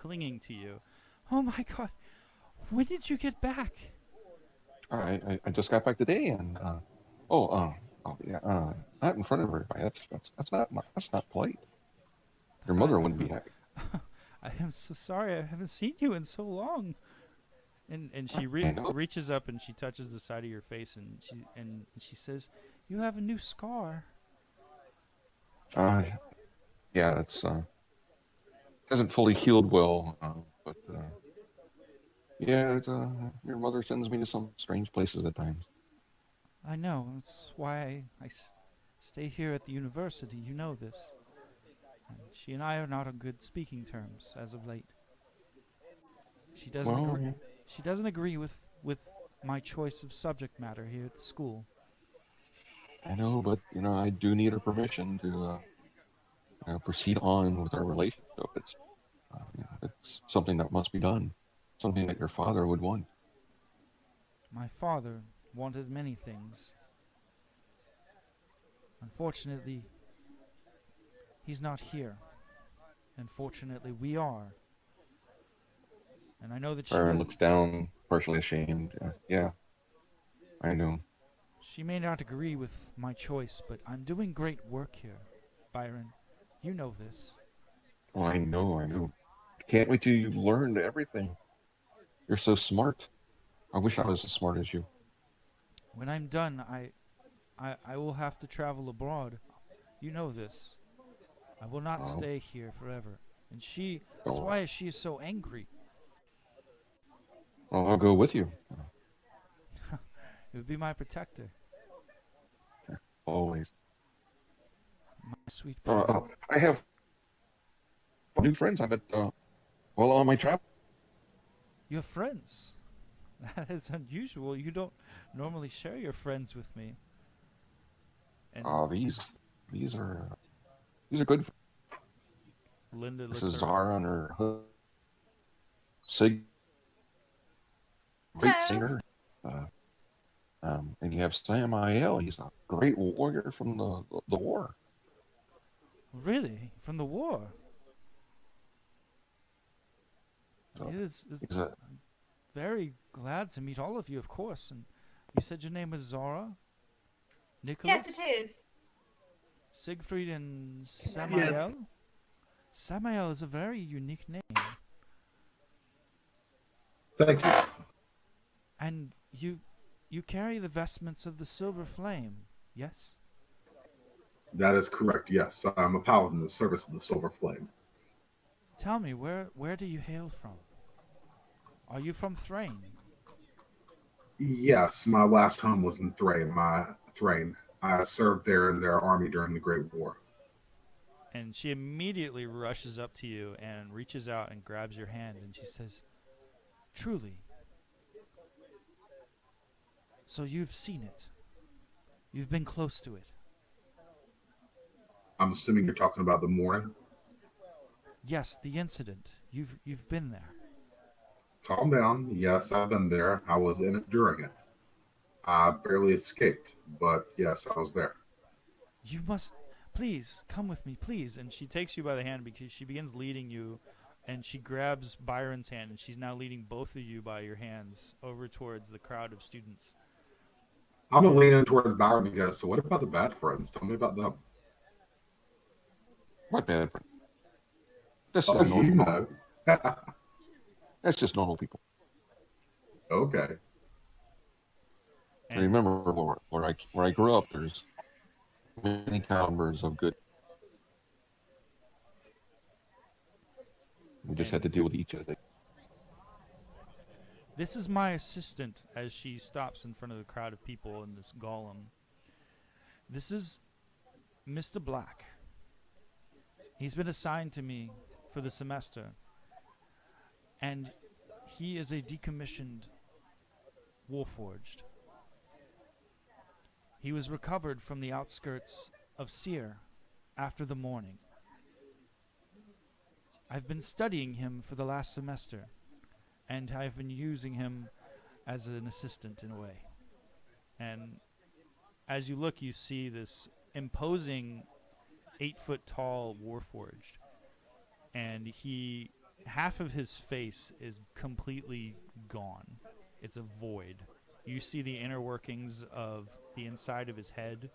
clinging to you. Oh my God! When did you get back? I just got back today, and oh, oh yeah, not in front of everybody. That's not polite. Your I, mother wouldn't be happy. I am so sorry. I haven't seen you in so long. And she I know. reaches up and she touches the side of your face and she says, "You have a new scar." Uh, yeah, it's hasn't fully healed well, but yeah, your mother sends me to some strange places at times. I know. That's why I stay here at the university. You know this. And she and I are not on good speaking terms as of late. She doesn't Well, agree. yeah, She doesn't agree with my choice of subject matter here at the school. I know, but I do need her permission to proceed on with our relationship. It's something that must be done, something that your father would want. My father wanted many things. Unfortunately, he's not here. And fortunately, we are. And I know that she Byron does. looks down, partially ashamed. Yeah, I know. She may not agree with my choice, but I'm doing great work here, Byron. You know this. Well, I know. Can't wait till you learn everything. You're so smart. I wish I was as smart as you. When I'm done, I will have to travel abroad. You know this. I will not Oh, stay here forever. And that's oh, why she is so angry. well, I'll go with you. It would be my protector, Always. my sweet boy. I have new friends I met while on my trip. You have friends. That is unusual. You don't normally share your friends with me. And Uh, these these are these are good. Linda This looks is her. Zara and her Sig, great Hello. singer. Uh, and you have Sam Il. He's a great warrior from the war. Really? From the war? So It is he's a very glad to meet all of you, of course. And you said your name was Zara, Yes, it Nicholas, is. Siegfried, and Yes. Samael. Samael is a very unique name. Thank you. And you carry the vestments of the Silver Flame, yes? That is correct. Yes, I'm a paladin in the service of the Silver Flame. Tell me, where do you hail from? Are you from Thrain? Yes, my last home was in Thrain. I served there in their army during the Great War. And she immediately rushes up to you and reaches out and grabs your hand and she says, "Truly. So you've seen it. You've been close to it." I'm assuming you're talking about the morning. Yes, the incident. You've been there. Calm down. Yes, I've been there. I was in it during it. I barely escaped, but yes, I was there. You must please come with me, please. And she takes you by the hand because she begins leading you and she grabs Byron's hand and she's now leading both of you by your hands over towards the crowd of students. I'm gonna lean in towards Byron and go. So, what about the bad friends? Tell me about them. what bad. That's Oh, just you normal. know. That's just normal people. Okay. And Remember where I grew up. There's many calibers of good. We just had and to deal with each of it. this is my assistant as she stops in front of the crowd of people in this golem. This is Mr. Black. He's been assigned to me for the semester. And he is a decommissioned warforged. He was recovered from the outskirts of Seir after the morning. I've been studying him for the last semester, and I've been using him as an assistant in a way. And as you look, you see this imposing 8-foot tall warforged, and he half of his face is completely gone. It's a void. You see the inner workings of the inside of his head,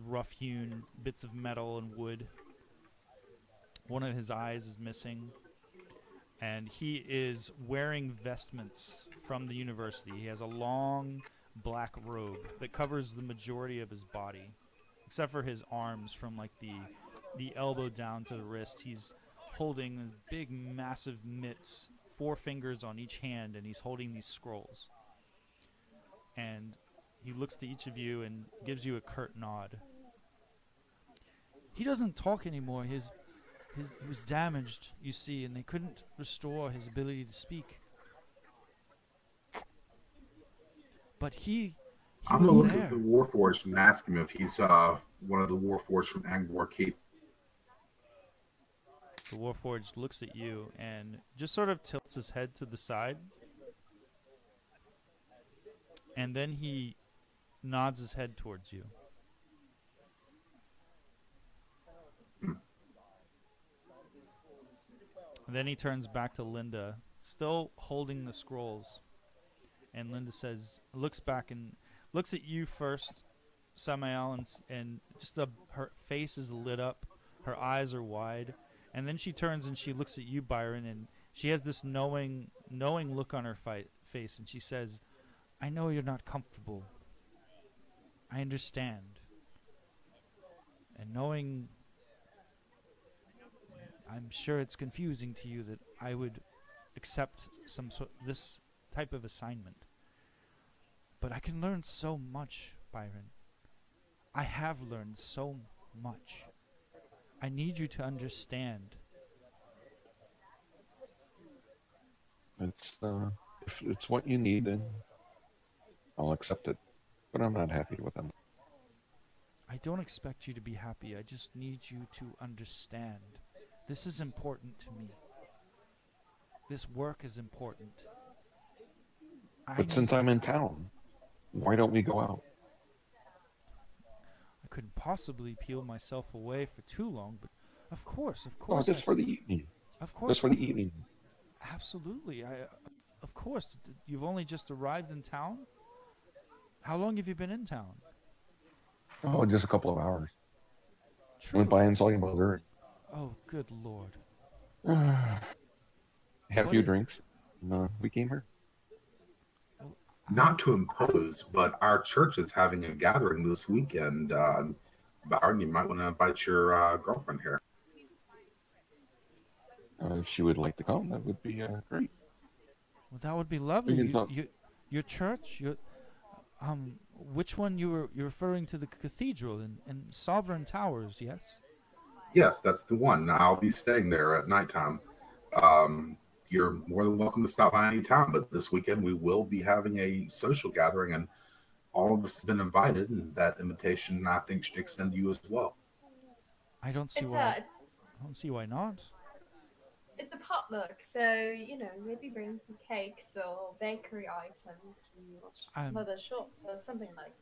rough-hewn bits of metal and wood. One of his eyes is missing, and he is wearing vestments from the university. He has a long black robe that covers the majority of his body, except for his arms from like the elbow down to the wrist. He's holding big, massive mitts, 4 fingers on each hand, and he's holding these scrolls. And he looks to each of you and gives you a curt nod. He doesn't talk anymore. He was damaged, you see, and they couldn't restore his ability to speak. But he I'm was gonna look there. at the Warforged and ask him if he's one of the Warforged from Angkor Keep. The Warforged looks at you and just sort of tilts his head to the side. And then he nods his head towards you. And then he turns back to Linda, still holding the scrolls. And Linda looks back and looks at you first, Samael, and just her face is lit up. Her eyes are wide. And then she turns and she looks at you, Byron, and she has this knowing look on her face, and she says, I know you're not comfortable. I understand. And knowing, I'm sure it's confusing to you that I would accept this type of assignment. But I can learn so much, Byron. I have learned so much. I need you to understand. It's if it's what you need, then I'll accept it. But I'm not happy with them. I don't expect you to be happy. I just need you to understand. This is important to me. This work is important. But since I'm in town, why don't we go out? I couldn't possibly peel myself away for too long, but of course. Oh, just for the evening. Of course. Just for the evening. Absolutely. Of course. You've only just arrived in town? How long have you been in town? Oh, just a couple of hours. True. Went by and saw your mother. Oh, good Lord. Had a few drinks. And, we came here. Not to impose, but our church is having a gathering this weekend. Byron, you might want to invite your girlfriend here. If she would like to come, that would be great. Well, that would be lovely. Your church? Which one you're referring to? The cathedral in Sovereign Towers, yes? Yes, that's the one. I'll be staying there at nighttime. You're more than welcome to stop by any time, but this weekend we will be having a social gathering, and all of us have been invited, and that invitation I think should extend to you as well. I don't see why. I don't see why not. It's a potluck, so maybe bring some cakes or bakery items from mother's shop or something like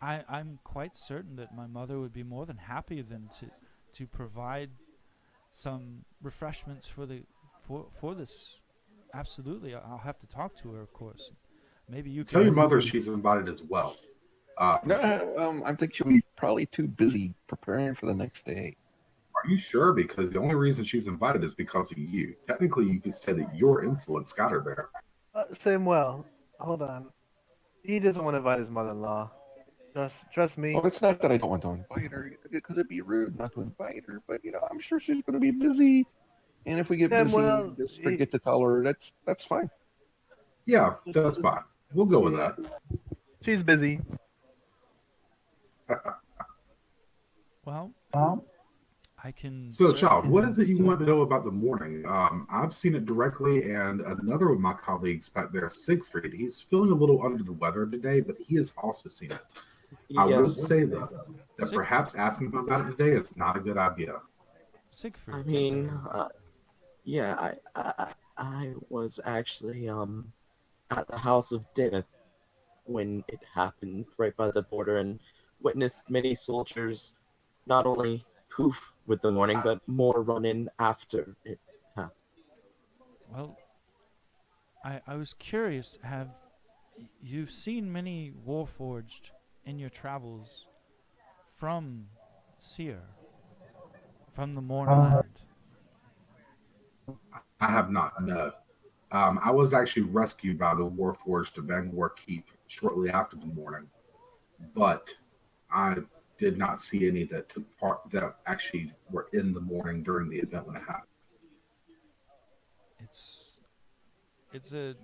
that. I'm quite certain that my mother would be more than happy then to provide some refreshments for this. Absolutely, I'll have to talk to her, of course. Maybe you can tell your mother she's invited as well. No, I think she'll be probably too busy preparing for the next day. Are you sure? Because the only reason she's invited is because of you. Technically, you could say that your influence got her there. Samuel, hold on. He doesn't want to invite his mother-in-law. Trust me. Well, it's not that I don't want to invite her, because it'd be rude not to invite her. But I'm sure she's going to be busy. And if we get busy, just forget to tell her. That's fine. Yeah, that's fine. We'll go with that. She's busy. Well, I can. So, child, what is it you want to know about the morning? I've seen it directly, and another of my colleagues back there, Siegfried, he's feeling a little under the weather today, but he has also seen it. Yes. I would say that perhaps asking him about it today is not a good idea. Siegfried. I mean, yeah, I was actually at the House of Deneth when it happened, right by the border, and witnessed many soldiers not only hoof with the morning, but more run in after it happened. Well, I was curious. Have you've seen many Warforged in your travels from Seer, from the Mornland? I have not, no. I was actually rescued by the Warforged to Bangor Keep shortly after the morning, but I did not see any that took part that actually were in the morning during the event when it happened. It's a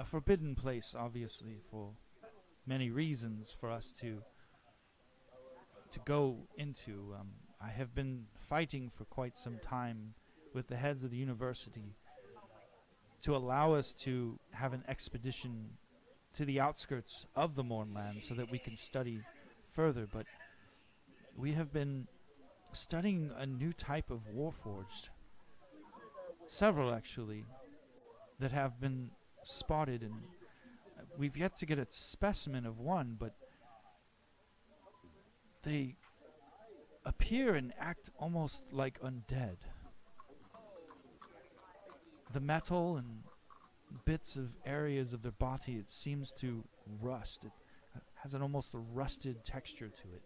forbidden place, obviously, for many reasons for us to go into. I have been fighting for quite some time with the heads of the university to allow us to have an expedition to the outskirts of the Mornland so that we can study further, but we have been studying a new type of Warforged. Several, actually, that have been spotted, and we've yet to get a specimen of one, but they appear and act almost like undead. The metal and bits of areas of their body, it seems to rust. It has an almost a rusted texture to it.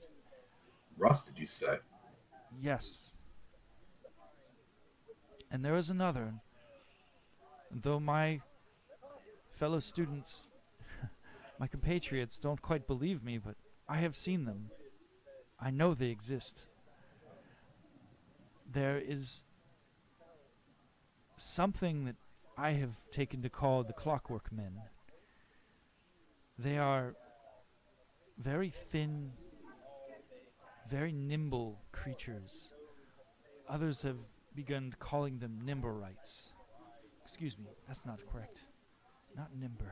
Rust, did you say? Yes. And there is another. Though my fellow students, my compatriots, don't quite believe me, but I have seen them. I know they exist. There is something that I have taken to call the Clockwork Men. They are very thin, very nimble creatures. Others have begun calling them Nimberites. Excuse me, that's not correct. Not nimber.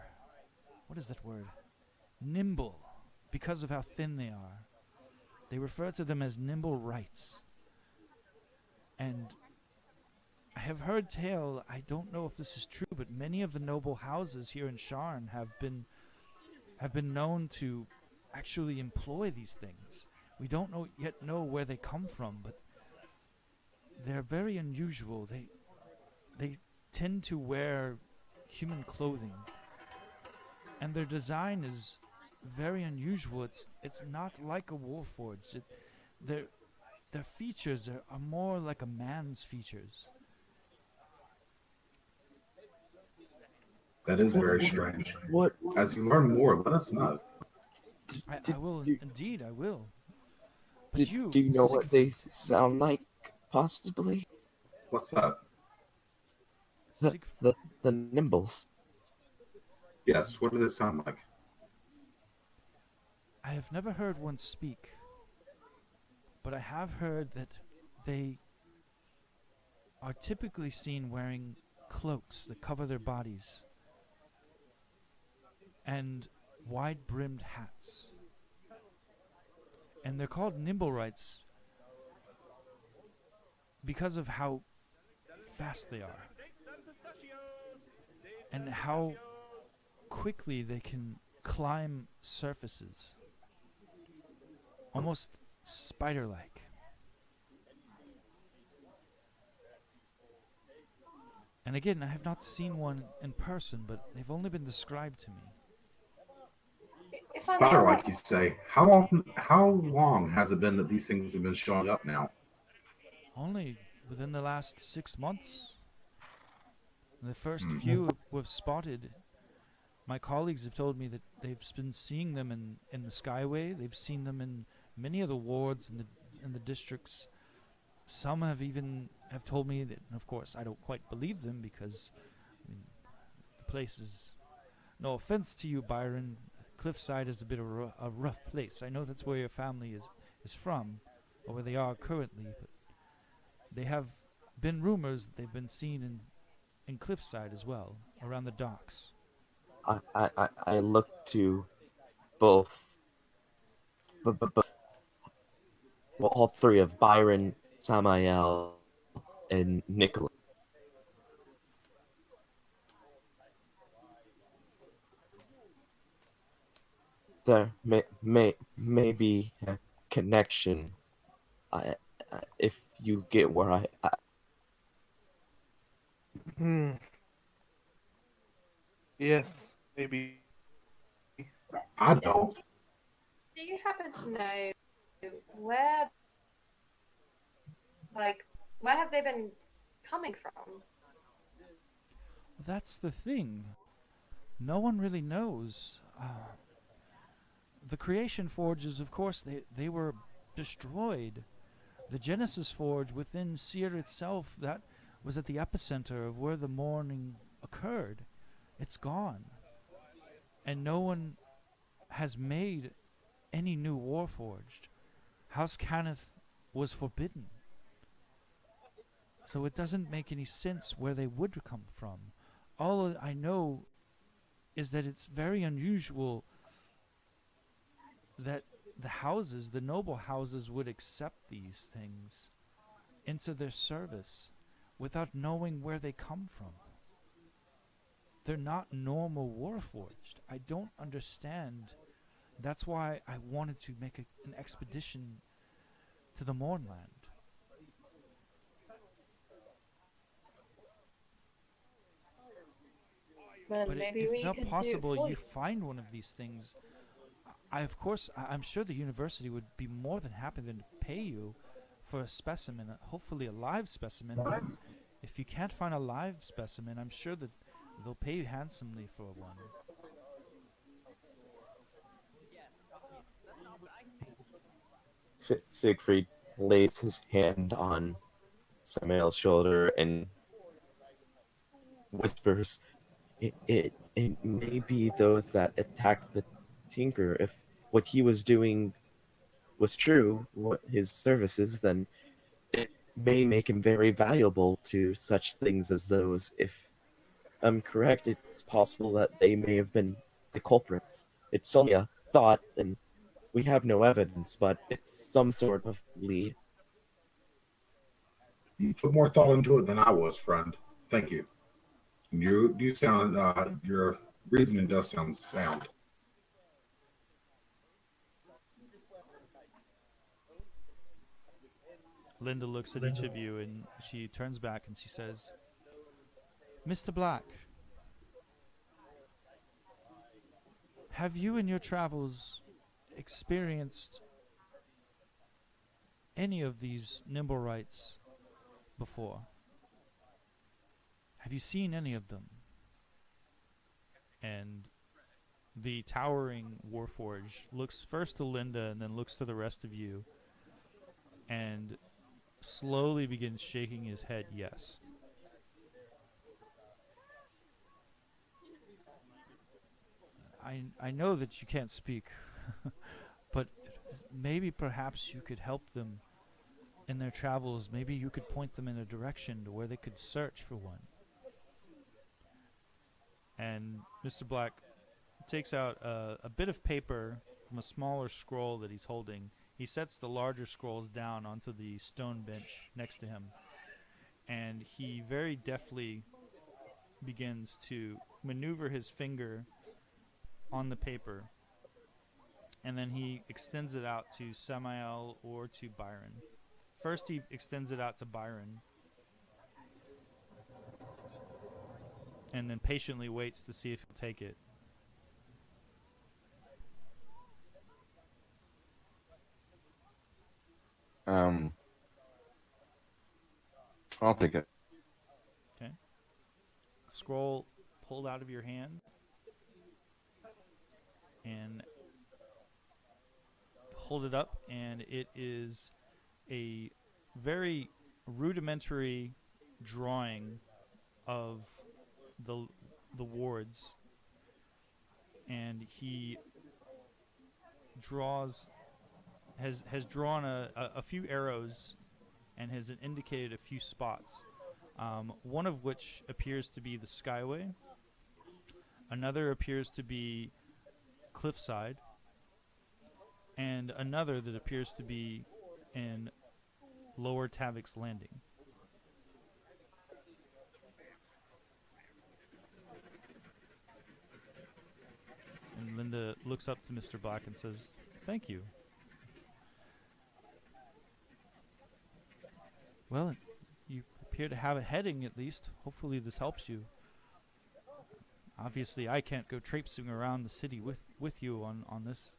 What is that word? Nimble. Because of how thin they are. They refer to them as nimble rights. And I have heard tale, I don't know if this is true, but many of the noble houses here in Sharn have been known to actually employ these things. We don't yet know where they come from, but they're very unusual. They tend to wear human clothing, and their design is very unusual. It's not like a Warforged. Their features are more like a man's features. That is very strange. What As you learn more, let us know. I will indeed. I will. But do you know what they sound like? Possibly What's that? the Nimbles. Yes, what do they sound like? I have never heard one speak, but I have heard that they are typically seen wearing cloaks that cover their bodies and wide-brimmed hats. And they're called Nimblerites because of how fast they are and how quickly they can climb surfaces, almost spider-like. And again, I have not seen one in person, but they've only been described to me. If I may Spider, ask- like you say. How long has it been that these things have been showing up now? Only within the last 6 months. The first few we've spotted, my colleagues have told me that they've been seeing them in the Skyway. They've seen them in many of the wards in the districts. Some have told me that, and of course, I don't quite believe them because the place is, no offense to you, Byron, Cliffside is a bit of a rough place. I know that's where your family is from, or where they are currently, but they have been rumors that they've been seen in Cliffside as well, around the docks. I look to both, well, all three of Byron, Samael, and Nicholas. There may be a connection. if you get where I Hmm. Yes, maybe. I Do, don't. do you happen to know where, like, where have they been coming from? That's the thing. No one really knows. The creation forges, of course, they were destroyed. The Genesis forge within Seer itself, that was at the epicenter of where the mourning occurred. It's gone. And no one has made any new warforged. House Cannith was forbidden. So it doesn't make any sense where they would come from. All I know is that it's very unusual that the houses, the noble houses, would accept these things into their service without knowing where they come from. They're not normal warforged. I don't understand. That's why I wanted to make an expedition to the Mornland. Then But maybe if we not could do it possible, for you you. find one of these things. Of course, I'm sure the university would be more than happy to pay you for a specimen, hopefully a live specimen. But if you can't find a live specimen, I'm sure that they'll pay you handsomely for one. Siegfried lays his hand on Samael's shoulder and whispers, it may be those that attacked the Tinker. If what he was doing was true, what his services, then it may make him very valuable to such things as those. If I'm correct, it's possible that they may have been the culprits. It's only a thought, and we have no evidence, but it's some sort of lead. You put more thought into it than I was, friend. Thank you. You sound your reasoning does sound sound. Linda looks at each of you and she turns back and she says, Mr. Black, have you in your travels experienced any of these Nimblewrights before? Have you seen any of them? And the towering Warforge looks first to Linda and then looks to the rest of you and slowly begins shaking his head yes. I know that you can't speak, but maybe perhaps you could help them in their travels. Maybe you could point them in a direction to where they could search for one. And Mr. Black takes out a bit of paper from a smaller scroll that he's holding. He sets the larger scrolls down onto the stone bench next to him. And he very deftly begins to maneuver his finger on the paper. And then he extends it out to Samael or to Byron. First he extends it out to Byron. And then patiently waits to see if he'll take it. I'll take it. Okay. Scroll pulled out of your hand. And hold it up, and it is a very rudimentary drawing of the wards, and he has drawn a few arrows and has indicated a few spots, one of which appears to be the Skyway, another appears to be Cliffside, and another that appears to be in Lower Tavik's Landing. And Linda looks up to Mr. Black and says, "Thank you." Well, you appear to have a heading at least. Hopefully this helps you. Obviously, I can't go traipsing around the city with you on this,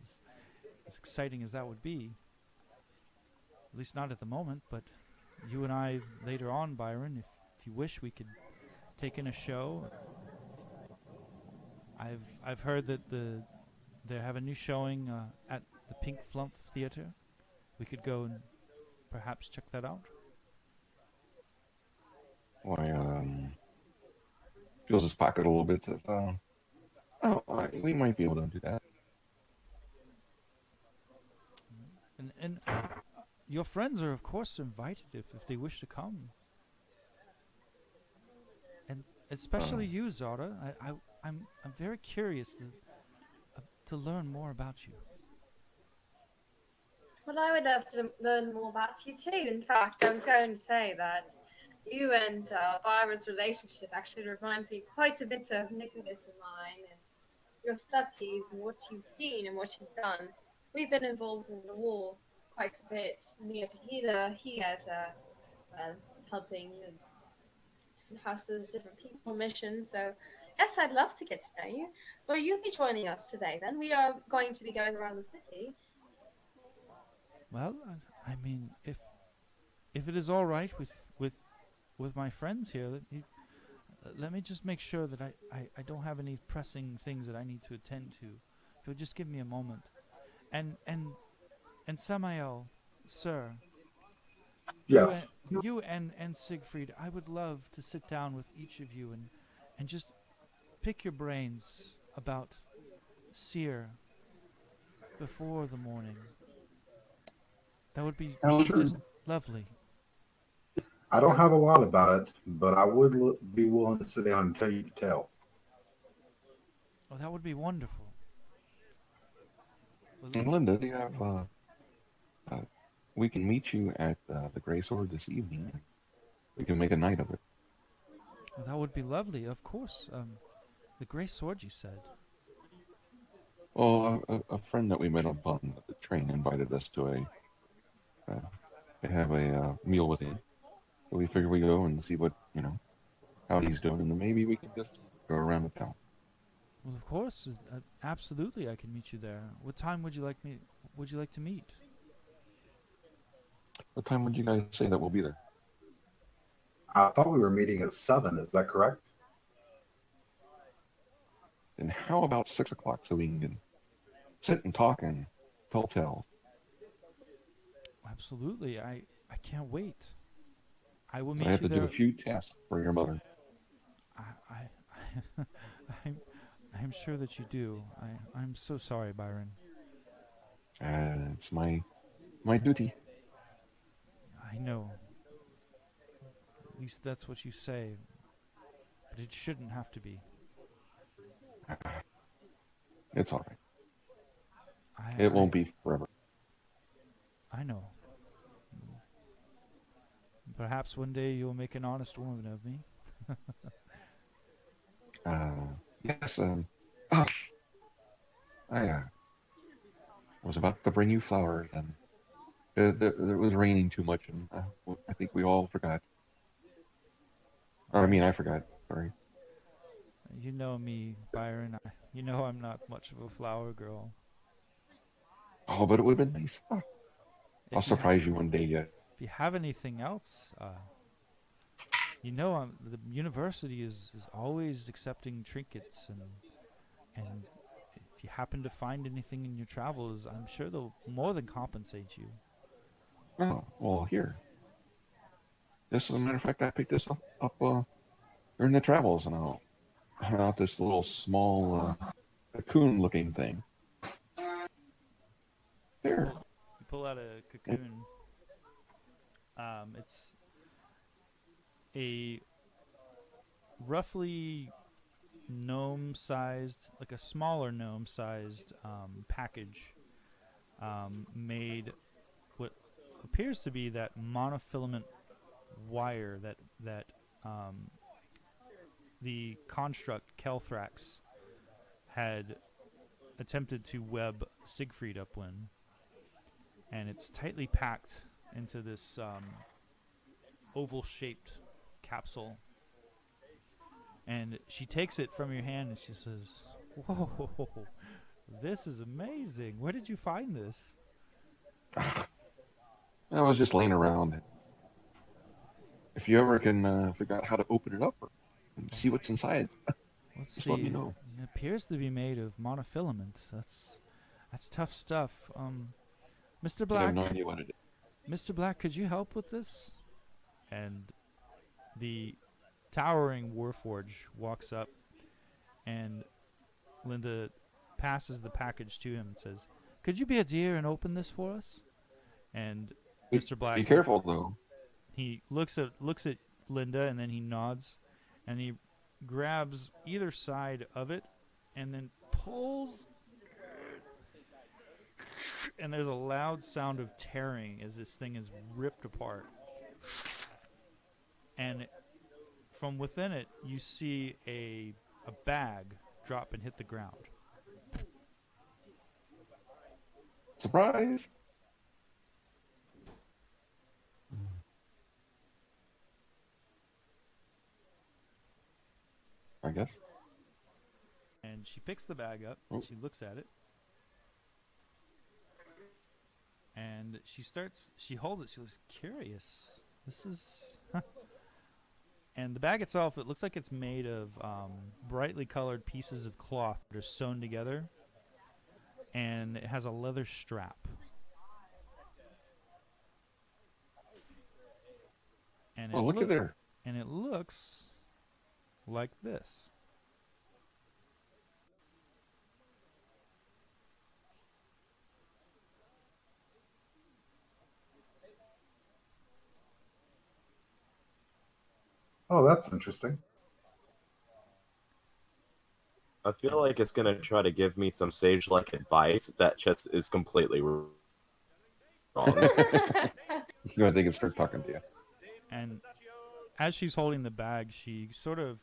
as exciting as that would be. At least not at the moment, but you and I later on, Byron, if you wish, we could take in a show. I've heard that they have a new showing at the Pink Flump Theater. We could go and perhaps check that out. Why, feels his pocket a little bit. Says, we might be able to do that. And your friends are of course invited if they wish to come. And especially you, Zara. I'm very curious to learn more about you. Well, I would love to learn more about you too. In fact, I was going to say that you and Byron's relationship actually reminds me quite a bit of Nicholas and mine, and your studies and what you've seen and what you've done. We've been involved in the war quite a bit. Me as a healer, he as a helping different houses, different people, missions. So yes, I'd love to get to know you. Will you be joining us today? Then we are going to be going around the city. Well, I mean, if it is all right with my friends here, let me just make sure that I don't have any pressing things that I need to attend to. If you'll just give me a moment. And Samael, sir. Yes. You and Siegfried, I would love to sit down with each of you and just pick your brains about Seer before the morning. That would be Sure. just lovely. I don't have a lot about it, but I would be willing to sit down and tell you the tale. Oh, that would be wonderful. And Linda, do you have? We can meet you at the Gray Sword this evening. We can make a night of it. Well, that would be lovely, of course. The Gray Sword, you said. Well, a friend that we met up on the train invited us to have a meal with him. So we figure we go and see what, how he's doing, and then maybe we can just go around the town. Well, of course, absolutely, I can meet you there. What time would you like to meet? What time would you guys say that we'll be there? I thought we were meeting at 7. Is that correct? And how about 6 o'clock so we can sit and talk and tell tales? Absolutely, I can't wait. I will meet I have you to there. do a few tasks for your mother. I'm sure that you do. I'm so sorry, Byron. It's my duty. I know. At least that's what you say. But it shouldn't have to be. It's all right. It won't be forever. I know. Perhaps one day you'll make an honest woman of me. Yes. I was about to bring you flowers, and it was raining too much, and I think we all forgot. Or I mean, I forgot. Sorry. You know me, Byron. You know I'm not much of a flower girl. Oh, but it would have been nice. I'll surprise you one day yet. If you have anything else, the university is always accepting trinkets, and if you happen to find anything in your travels, I'm sure they'll more than compensate you. Oh, well, here. This, as a matter of fact, I picked this up during the travels, and I got this little small cocoon-looking thing. There. You pull out a cocoon. It's a roughly gnome-sized, like a smaller gnome-sized package made what appears to be that monofilament wire that the construct Kelthrax had attempted to web Siegfried up in, and it's tightly packed into this oval-shaped capsule. And she takes it from your hand and she says, "Whoa, this is amazing. Where did you find this?" I was just laying around. If you ever can figure out how to open it up and see what's inside, Let's just see. let me know. It appears to be made of monofilament. That's tough stuff. Mr. I have Black, no idea what it is. Mr. Black, could you help with this? And the towering Warforge walks up, and Linda passes the package to him and says, "Could you be a dear and open this for us?" And Mr. Black, Be careful though. he looks at Linda, and then he nods, and he grabs either side of it, and then pulls, and there's a loud sound of tearing as this thing is ripped apart. And from within it, you see a bag drop and hit the ground. Surprise! I guess. And she picks the bag up, Oh. she looks at it, and she holds it, she looks curious. This is, and the bag itself, it looks like it's made of brightly colored pieces of cloth that are sewn together, and it has a leather strap. And Oh, look at there. And it looks like this. Oh, that's interesting. I feel like it's gonna try to give me some sage-like advice that just is completely wrong. You know, they can start talking to you. And as she's holding the bag, she sort of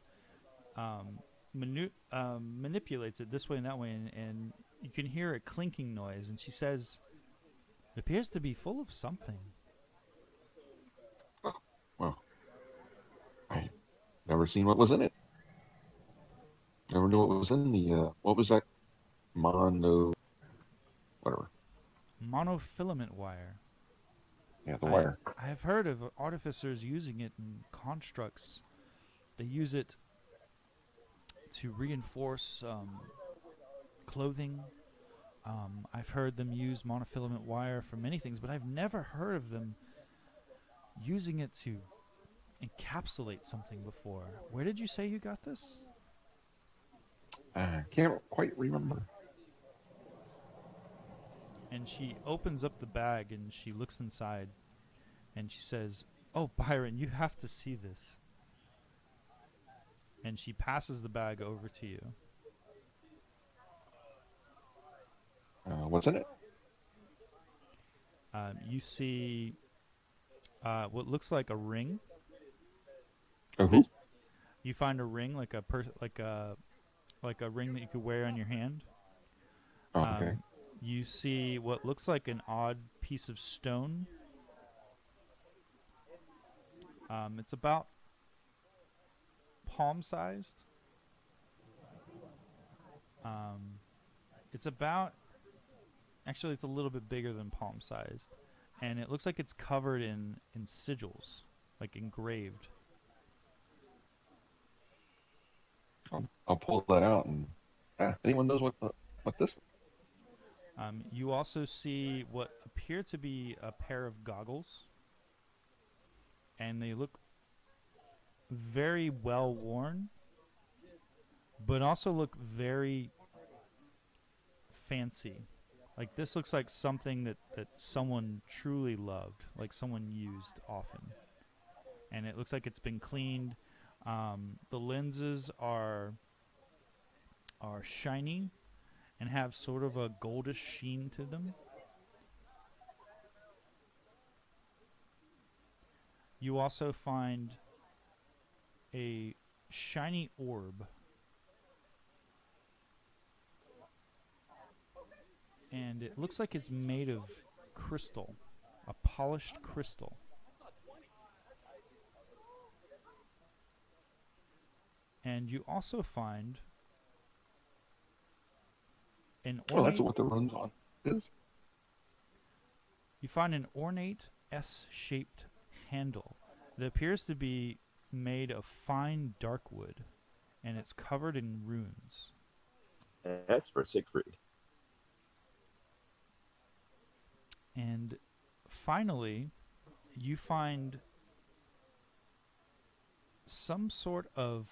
manipulates it this way and that way, and you can hear a clinking noise. And she says, "It appears to be full of something." Well, I never seen what was in it. Never knew what was in the. What was that? Whatever. Monofilament wire. Yeah, the wire. I have heard of artificers using it in constructs. They use it to reinforce clothing. I've heard them use monofilament wire for many things, but I've never heard of them using it to encapsulate something before. Where did you say you got this? I can't quite remember. And she opens up the bag and she looks inside and she says, "Oh, Byron, you have to see this." And she passes the bag over to you. What's in it? You see what looks like a ring. Oh, who? You find a ring, like a ring that you could wear on your hand. Oh, okay. You see what looks like an odd piece of stone. It's about palm-sized. Actually, it's a little bit bigger than palm-sized. And it looks like it's covered in sigils, like engraved. I'll pull that out and. Anyone knows what this? You also see what appear to be a pair of goggles, and they look very well worn, but also look very fancy. Like this looks like something that someone truly loved, like someone used often. And it looks like it's been cleaned. The lenses are shiny and have sort of a goldish sheen to them. You also find a shiny orb. And it looks like it's made of crystal, a polished crystal. And you also find an Well, that's ornate, what the run's on. Is. you find an ornate S-shaped handle that appears to be made of fine dark wood, and it's covered in runes. S for Siegfried. And finally, you find some sort of